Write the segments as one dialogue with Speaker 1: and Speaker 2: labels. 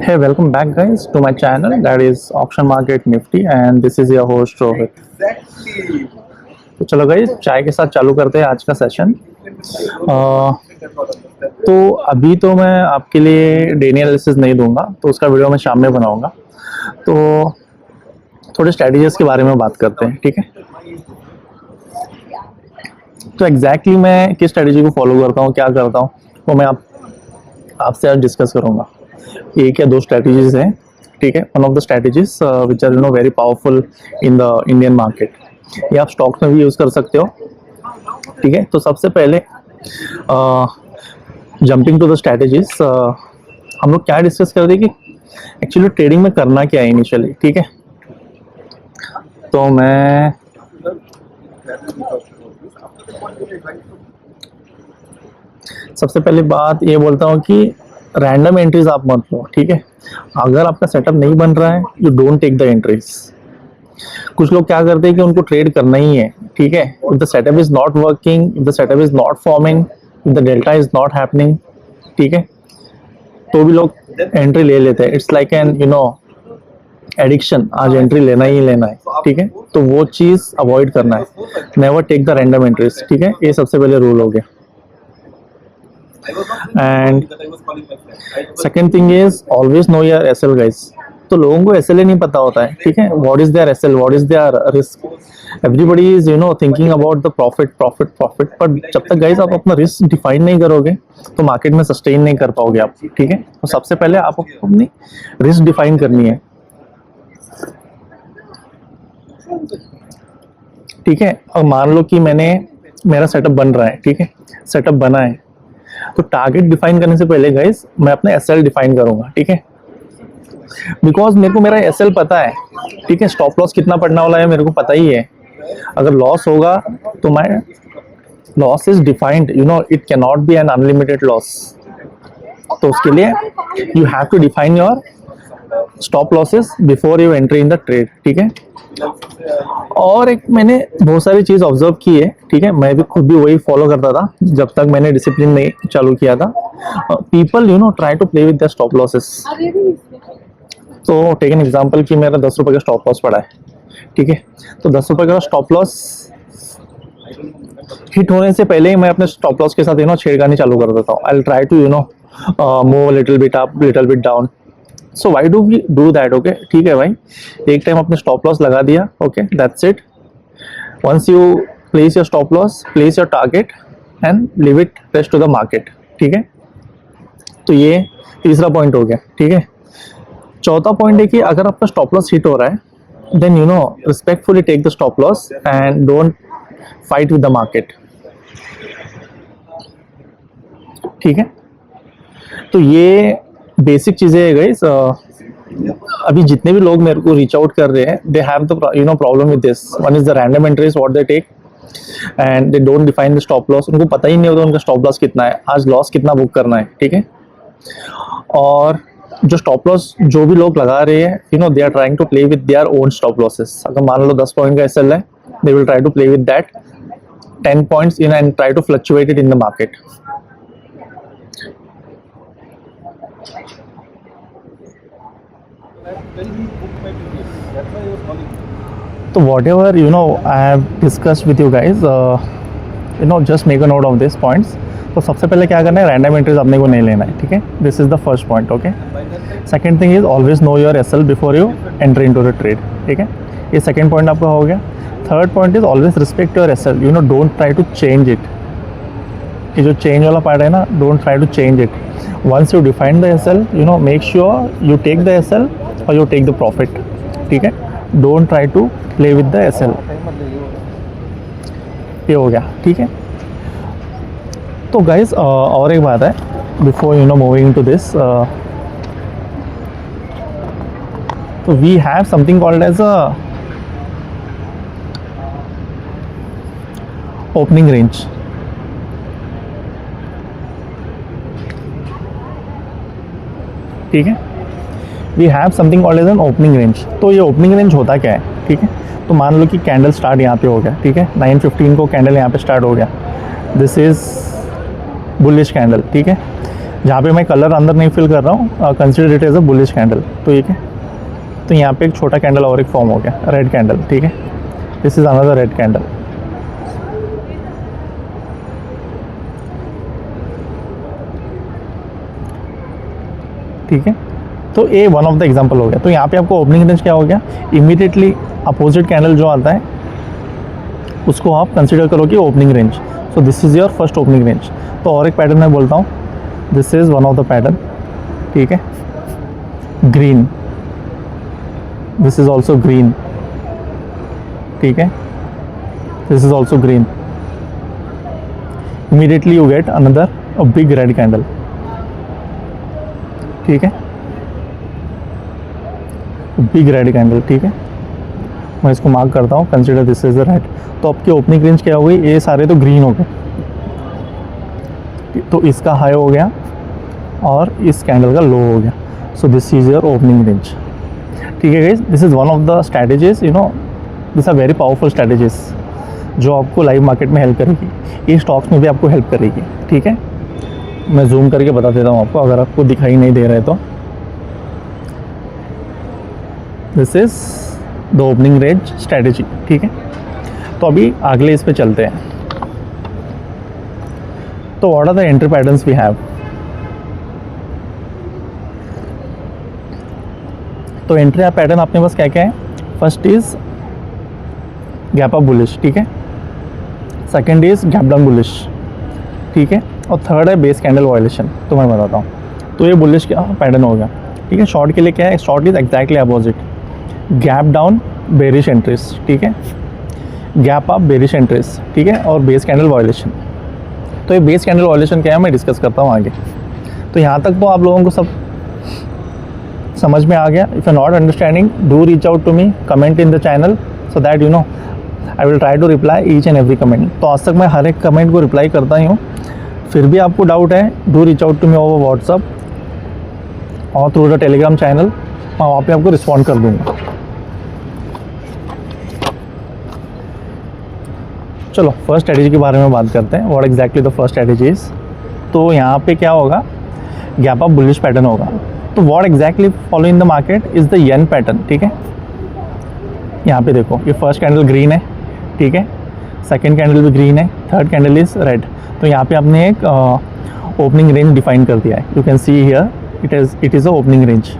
Speaker 1: Hey, welcome back, guys, to my channel that is Auction Market Nifty, and this is your host Rohit. तो चलो guys, चाय के साथ चालू करते हैं आज का सेशन। तो अभी तो मैं आपके लिए डेली एनालिसिस नहीं दूंगा, तो उसका वीडियो मैं शाम में बनाऊंगा। तो थोड़े स्ट्रेटजीज के बारे में बात करते हैं, ठीक है। तो एग्जैक्टली मैं किस स्ट्रेटजी को फॉलो करता हूँ, क्या करता हूँ, वो मैं आपसे आज डिस्कस करूँगा। एक या दो स्ट्रेटजीज हैं, ठीक है। One of the strategies which are very powerful in the Indian market. ये आप स्टॉक्स में भी यूज़ कर सकते हो, ठीक है। तो सबसे पहले जंपिंग टू द स्ट्रेटजीज, हम लोग क्या डिस्कस कर रहे हैं कि एक्चुअली ट्रेडिंग में करना क्या है इनिशियली, ठीक है। तो मैं सबसे पहले बात ये बोलता हूँ कि रैंडम एंट्रीज आप मत लो, ठीक है। अगर आपका सेटअप नहीं बन रहा है, you don't take the entries. कुछ लोग क्या करते हैं कि उनको ट्रेड करना ही है, ठीक है। If the setup is not working, if the setup is not forming, if the delta is not happening, ठीक है, तो भी लोग एंट्री ले लेते हैं। इट्स लाइक एन एडिक्शन, आज एंट्री लेना ही लेना है, ठीक है। तो वो चीज अवॉइड करना है, never take the random entries, ठीक है। ये सबसे पहले रूल हो गया। And second thing is always know your SL guys. तो लोगों को एसएल नहीं पता होता है, ठीक है। What is their SL, what is their risk. Everybody is thinking about the profit profit profit, पर जब तक गाइस आप अपना रिस्क डिफाइन नहीं करोगे तो मार्केट में सस्टेन नहीं कर पाओगे आप, ठीक है। तो सबसे पहले आपको अपनी रिस्क डिफाइन करनी है, ठीक है। और मान लो कि मेरा सेटअप बन रहा है, ठीक है, सेटअप बना है, तो टारगेट डिफाइन करने से पहले गाइस मैं अपने एसएल डिफाइन करूंगा, ठीक है। बिकॉज मेरे को मेरा एसएल पता है, ठीक है। स्टॉप लॉस कितना पड़ने वाला है मेरे को पता ही है। अगर लॉस होगा तो my loss is defined, it can not be an unlimited loss. तो उसके लिए you have to define your stop losses before you entry in the trade, ठीक है। और एक मैंने बहुत सारी चीज ऑब्जर्व की है, ठीक है। मैं भी खुद भी वही फॉलो करता था जब तक मैंने डिसिप्लिन नहीं चालू किया था। People try to play with the stop losses. तो टेक एन एग्जांपल कि मेरा 10 रुपए का स्टॉप लॉस पड़ा है, ठीक है। तो 10 रुपए का स्टॉप लॉस हिट होने से पहले ही मैं अपने स्टॉप लॉस के साथ छेड़खानी चालू कर देता हूँ। I will try to move little bit up little bit down. So why do we do that, okay, ठीक है भाई। एक टाइम अपने स्टॉप लॉस लगा दिया, okay, that's it. Once you place your stop loss, place your target and leave it rest to the market, ठीक है। तो ये तीसरा पॉइंट हो गया, ठीक है। चौथा पॉइंट है कि अगर आपका स्टॉप लॉस हिट हो रहा है, then respectfully take the stop loss and don't fight with the market, ठीक है। तो ये बेसिक चीजें है गाइस। अभी जितने भी लोग मेरे को रीच आउट कर रहे हैं, they have the problem with this. One is the random entries what they take and they don't define the stop loss. उनको पता ही नहीं होता उनका स्टॉप लॉस कितना है, आज लॉस कितना बुक करना है, ठीक है। और जो स्टॉप लॉस जो भी लोग लगा रहे हैं, they are trying to play with their own stop losses. अगर मान लो 10 पॉइंट का एसएल है, they will try to play with that 10 points in and try to fluctuate it in the market. तो whatever I have discussed with you guys, just make a note of these points. तो सबसे पहले क्या करना है, random entries अपने को नहीं लेना है, ठीक है। This is the first point, okay. Second thing is always know your SL before you enter into the trade, ठीक है। ये सेकंड पॉइंट आपका हो गया। Third point is always respect your SL, don't try to change it. ये जो change वाला part है ना, don't try to change it. Once you define the SL, make sure you take the SL और you take the profit, ठीक है। Don't try to play with the SL. ये हो गया, ठीक है। तो गाइस और एक बात है बिफोर मूविंग टू दिस, तो we have something called as a opening range, ठीक है। We have something called as an opening range. तो ये ओपनिंग रेंज होता क्या है, ठीक है। तो मान लो कि कैंडल स्टार्ट यहाँ पे हो गया, ठीक है। 9:15 को कैंडल यहाँ पे स्टार्ट हो गया। दिस इज बुलिश कैंडल, ठीक है। जहाँ पे मैं कलर अंदर नहीं फिल कर रहा हूँ, consider it as a bullish candle. तो ठीक है, तो यहाँ पे एक छोटा कैंडल और एक फॉर्म हो गया, रेड कैंडल। ठीक है, this is another red candle. ठीक है, तो ये वन ऑफ द एग्जांपल हो गया। तो यहाँ पे आपको ओपनिंग रेंज क्या हो गया, इमीडिएटली अपोजिट कैंडल जो आता है उसको आप कंसिडर करो कि opening range. So this is your first opening range. तो और एक पैटर्न मैं बोलता हूँ, this is one of the pattern. ठीक है, green, this is also green. ठीक है, this is also green. Immediately you get another a big red candle. ठीक है, बिग रेड कैंडल। ठीक है, मैं इसको मार्क करता हूँ, consider this is the red. तो आपकी ओपनिंग रेंज क्या हो गई, ये सारे तो ग्रीन हो गए, तो इसका हाई हो गया और इस कैंडल का लो हो गया। So this is your opening range. ठीक है guys, this is one of the strategies, you know this are very powerful strategies जो आपको लाइव मार्केट में हेल्प करेगी, ये स्टॉक्स में भी आपको हेल्प करेगी। ठीक है, मैं जूम करके बता देता हूँ आपको, अगर आपको दिखाई नहीं दे रहा है तो। This is the opening range strategy. ठीक है, तो अभी अगले इस पे चलते हैं। तो what are the entry patterns we have. तो एंट्री पैटर्न अपने पास क्या क्या है, first is gap up bullish. ठीक है, second is gap down bullish. ठीक है, और थर्ड है बेस कैंडल वायलेशन। तो मैं बताता हूँ, तो ये बुलिश का पैटर्न हो गया। ठीक है, शॉर्ट के लिए क्या है, short is exactly opposite, gap down bearish entries. ठीक है, गैप अप बेरिश एंट्रीज। ठीक है, और बेस कैंडल वायलेशन। तो ये बेस कैंडल वायलेशन क्या है मैं डिस्कस करता हूँ आगे। तो यहाँ तक तो आप लोगों को सब समझ में आ गया। If you not understanding, do reach out to me, comment in the channel, so that you know I will try to reply each and every comment. तो आज तक मैं हर एक कमेंट को रिप्लाई करता ही हूँ। फिर भी आपको डाउट है, do reach out to me over WhatsApp और थ्रू द टेलीग्राम चैनल, मैं वहाँ पे आपको रिस्पॉन्ड कर दूँगा। चलो फर्स्ट स्ट्रैटेजी के बारे में बात करते हैं, what exactly the first strategy is. तो यहाँ पे क्या होगा, गैप अप बुलिश पैटर्न होगा। तो what exactly follow in the market is the N pattern. ठीक है, यहाँ पे देखो, ये फर्स्ट कैंडल ग्रीन है। ठीक है, सेकंड कैंडल भी ग्रीन है, थर्ड कैंडल इज रेड। तो यहाँ पे आपने एक ओपनिंग रेंज डिफाइन कर दिया है। You can see here it is a opening range.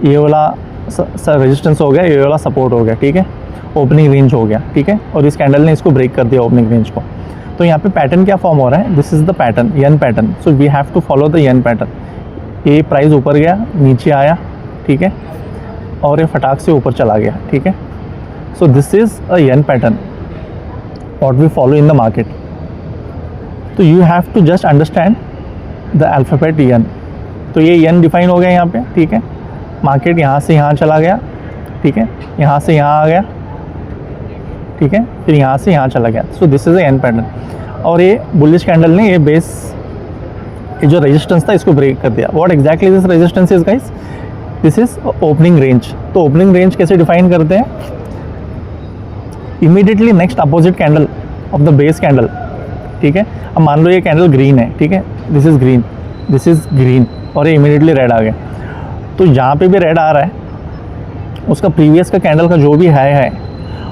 Speaker 1: ये वाला रेजिस्टेंस हो गया, ये वाला सपोर्ट हो गया। ठीक है, ओपनिंग रेंज हो गया। ठीक है, और इस कैंडल ने इसको ब्रेक कर दिया ओपनिंग रेंज को। तो यहाँ पे पैटर्न क्या फॉर्म हो रहा है, this is the pattern, N pattern. So we have to follow the N pattern. ये प्राइस ऊपर गया, नीचे आया। ठीक है, और ये फटाक से ऊपर चला गया। ठीक है, so this is a yen pattern what we follow in the market. तो you have to just understand the alphabet yen. तो ये येन डिफाइन हो गया यहाँ पे। ठीक है, मार्केट यहाँ से यहाँ चला गया। ठीक है, यहाँ से यहाँ आ गया। ठीक है, फिर यहाँ से यहाँ चला गया। So this is a yen pattern. और ये बुलिश कैंडल ने ये बेस, ये जो रेजिस्टेंस था इसको ब्रेक कर दिया। What exactly this resistance is guys, this is opening range. तो ओपनिंग रेंज कैसे डिफाइन करते हैं, immediately next opposite candle of the base candle. ठीक है, अब मान लो ये कैंडल ग्रीन है। ठीक है, this is green, this is green, और ये इमीडिएटली रेड आ गया। तो जहाँ पे भी रेड आ रहा है उसका प्रीवियस का कैंडल का जो भी हाई है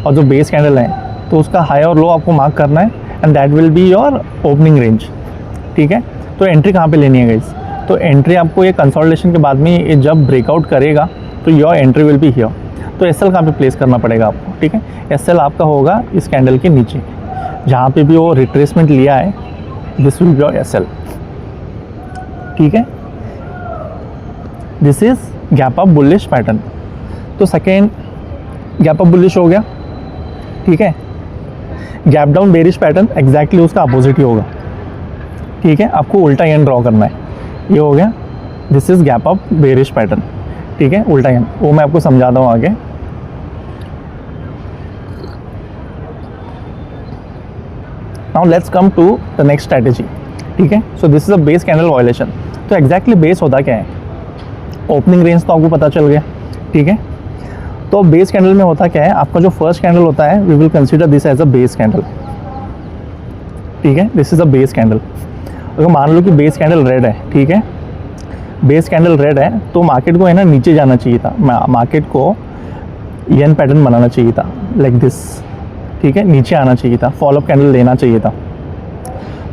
Speaker 1: और जो बेस कैंडल है, तो उसका हाई और लो आपको मार्क करना है, and that will be your opening range. ठीक है, तो एंट्री कहाँ पे लेनी है गाइस, तो एंट्री आपको ये कंसोलिडेशन के बाद में ये जब ब्रेकआउट करेगा तो your entry will be here. तो एसएल कहाँ पे प्लेस करना पड़ेगा आपको। ठीक है, एसएल आपका होगा इस कैंडल के नीचे, जहाँ पे भी वो रिट्रेसमेंट लिया है, this will be your SL. ठीक है, this is gap up bullish pattern. तो सेकेंड गैप अप बुलिश हो गया। ठीक है, gap down bearish pattern exactly उसका अपोजिट ही होगा। ठीक है, आपको उल्टा एन ड्रॉ करना है। ये हो गया, this is gap up bearish pattern. ठीक है, उल्टा एन, वो मैं आपको समझाता हूँ आगे। Now let's come to the next strategy. ठीक है, so this is a base candle violation. तो एग्जैक्टली बेस होता क्या है, ओपनिंग रेंज तो आपको पता चल गया। ठीक है, तो बेस कैंडल में होता क्या है, आपका जो फर्स्ट कैंडल होता है, we will consider this as a base candle. ठीक है, this is a base candle. अगर मान लो कि बेस कैंडल रेड है, ठीक है, बेस कैंडल रेड है, तो मार्केट को है ना नीचे जाना चाहिए था, मार्केट को एन पैटर्न बनाना चाहिए था लाइक दिस, ठीक है, नीचे आना चाहिए था, फॉलोअप कैंडल लेना चाहिए था।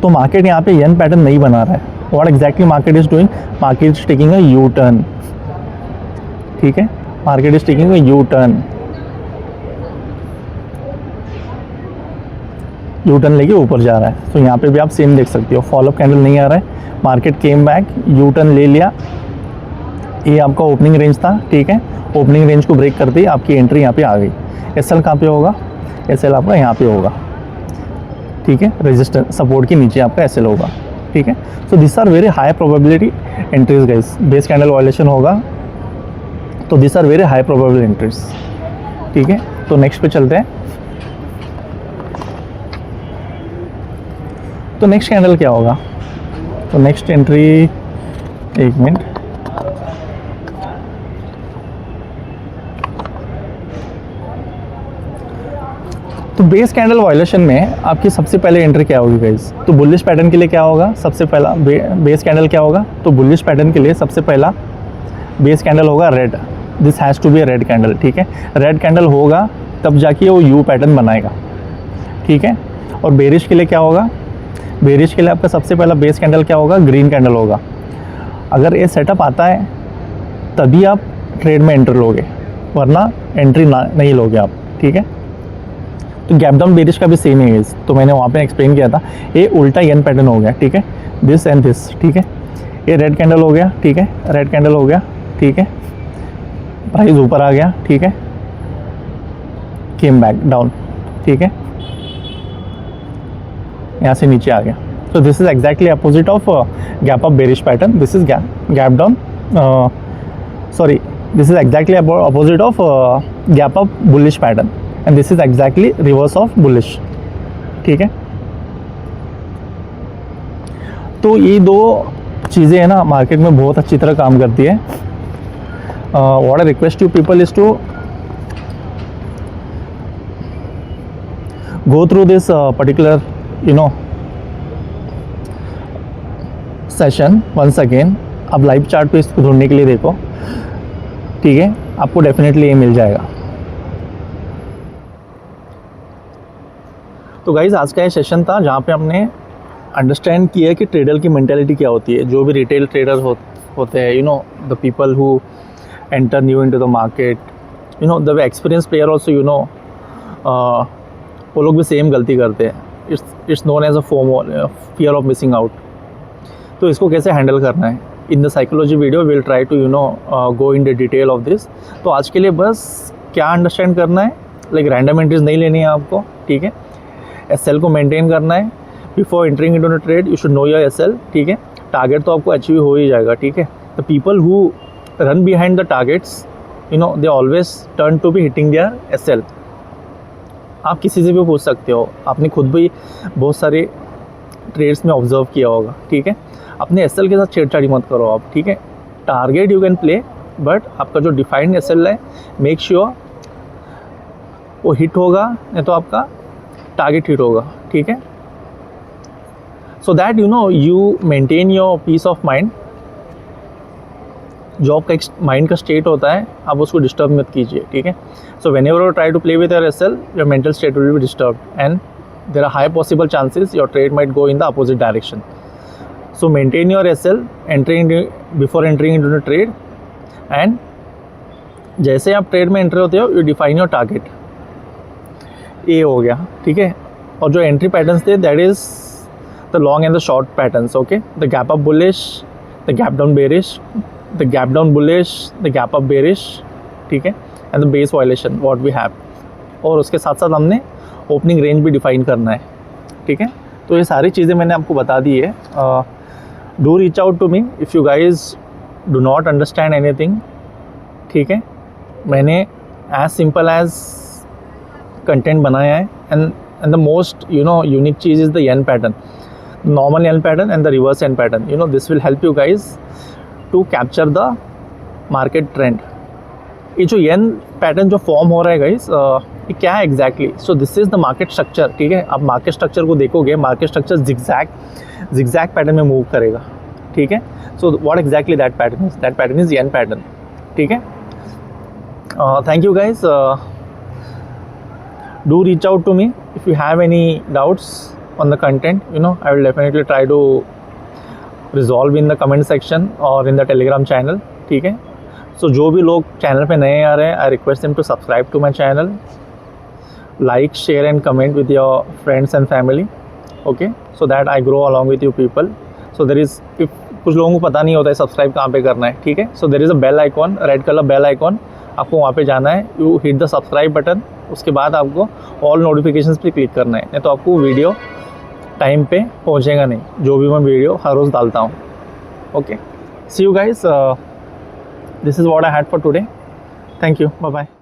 Speaker 1: तो मार्केट यहाँ पे एन पैटर्न नहीं बना रहा है। What exactly market is doing, market is taking a U turn, ठीक है, market is taking a U turn, U turn लेके ऊपर जा रहा है। तो यहाँ पे भी आप सेम देख सकते हो, फॉलोअप कैंडल नहीं आ रहा है, market came back, U turn ले लिया, ये आपका ओपनिंग रेंज था, ठीक है, ओपनिंग रेंज को ब्रेक करते ही आपकी एंट्री यहाँ पे आ गई। एसएल कहाँ पे होगा, एसएल आपका यहाँ पे होगा, ठीक है, रेजिस्टेंस सपोर्ट के नीचे आपका एसएल होगा, ठीक है। So this are very high probability entries guys, base candle violation होगा तो this are very high probable entries, ठीक है। तो नेक्स्ट पे चलते हैं। तो नेक्स्ट कैंडल क्या होगा, तो नेक्स्ट एंट्री, एक मिनट, तो बेस कैंडल वायलेशन में आपकी सबसे पहले एंट्री क्या होगी गाइस, तो बुलिश पैटर्न के लिए क्या होगा, सबसे पहला बेस कैंडल क्या होगा, तो बुलिश पैटर्न के लिए सबसे पहला बेस कैंडल होगा red, this has to be a red candle, ठीक है, रेड कैंडल होगा तब जाके वो यू पैटर्न बनाएगा, ठीक है। और बेरिश के लिए क्या होगा, बेरिश के लिए आपका सबसे पहला बेस कैंडल क्या होगा, ग्रीन कैंडल होगा। अगर ये सेटअप आता है तभी आप ट्रेड में एंट्री लोगे, वरना एंट्री नहीं लोगे आप, ठीक है। तो गैप डाउन बेरिश का भी सेम ही है, तो मैंने वहाँ पे एक्सप्लेन किया था, ये उल्टा एन पैटर्न हो गया, ठीक है, दिस एंड दिस, ठीक है, ये रेड कैंडल हो गया, ठीक है, रेड कैंडल हो गया, ठीक है, प्राइस ऊपर आ गया, ठीक है, केम बैक डाउन, ठीक है, यहाँ से नीचे आ गया। तो this is exactly opposite of gap up bearish pattern, this is gap down, sorry, this is exactly opposite of gap up bullish pattern and this is exactly reverse of bullish, ठीक है। तो ये दो चीज़ें हैं ना मार्केट में बहुत अच्छी तरह काम करती है। What I request you people is to go through this particular session once again. अब लाइव चार्ट पे इसको ढूंढने के लिए देखो, ठीक है, आपको डेफिनेटली ये मिल जाएगा। तो गाइज आज का ये सेशन था जहाँ पे हमने अंडरस्टैंड किया कि ट्रेडर की मेंटालिटी क्या होती है। जो भी रिटेल ट्रेडर होते हैं, the people who enter new into the market, the experience player also, वो लोग भी सेम गलती करते हैं। It's known as a FOMO, fear of missing out. तो इसको कैसे हैंडल करना है, in the psychology video will try to go in the detail of this. तो आज के लिए बस क्या अंडरस्टैंड करना है, लाइक रैंडम एंट्रीज नहीं लेनी है आपको, ठीक है, एसएल को मेंटेन करना है। Before entering into the trade you should know your SL, ठीक है। टारगेट तो आपको अचीव हो ही जाएगा, ठीक है। The people who run behind the targets, they always turn to be hitting their SL. आप किसी से भी पूछ सकते हो, आपने खुद भी बहुत सारे ट्रेड्स में ऑब्जर्व किया होगा, ठीक है। अपने एसएल के साथ छेड़छाड़ी मत करो आप, ठीक है। Target you can play, but आपका जो डिफाइंड एसएल है मेक श्योर वो हिट होगा, नहीं तो आपका टारगेट हिट होगा, ठीक है। So that you maintain your peace of mind. जो आपका एक माइंड का स्टेट होता है आप उसको डिस्टर्ब मत कीजिए, ठीक है। So whenever you try to play with your SL, your mental state will be disturb and there are high possible chances your trade might go in the opposite direction. So maintain your SL before entering into the trade, and जैसे आप trade में enter होते हो you define your target. ये हो गया, ठीक है। और जो एंट्री पैटर्न्स थे that is the long and the short patterns, okay. The gap up bullish, the gap down bearish, the gap down bullish, the gap up bearish, ठीक है, and the base violation what we have। और उसके साथ साथ हमने opening range भी define करना है, ठीक है। तो ये सारी चीज़ें मैंने आपको बता दी है। Do reach out to me if you guys do not understand anything, ठीक है। मैंने एज सिंपल एज कंटेंट बनाया है, एंड द मोस्ट यूनिक चीज़ is the N pattern, normal N pattern and the reverse N pattern. This will help you guys to capture the market trend. ये जो N pattern जो form हो रहा है guys, कि क्या है exactly. So this is the market structure, ठीक है। आप मार्केट स्ट्रक्चर को देखोगे, मार्केट स्ट्रक्चर जिगजैग पैटर्न में मूव करेगा, ठीक है। So what exactly that pattern is N pattern, ठीक है। Thank you guys, do reach out to me if you have any doubts on the content, you know I will definitely try to resolve in the comment section और in the Telegram channel, ठीक है। सो जो भी लोग channel पे नए आ रहे हैं, I request them to subscribe to my channel, like share and comment with your friends and family, okay, so that I grow along with you people. So there is, कुछ लोगों को पता नहीं होता है सब्सक्राइब कहाँ पे करना है, ठीक है। So there is a bell icon, red colour bell icon, आपको वहाँ पे जाना है, you hit the subscribe button, उसके बाद आपको ऑल नोटिफिकेशंस पे क्लिक करना है, नहीं तो आपको वीडियो टाइम पे पहुँचेगा नहीं, जो भी मैं वीडियो हर रोज़ डालता हूँ, okay. See you guys, this is what I had for today, thank you, bye bye.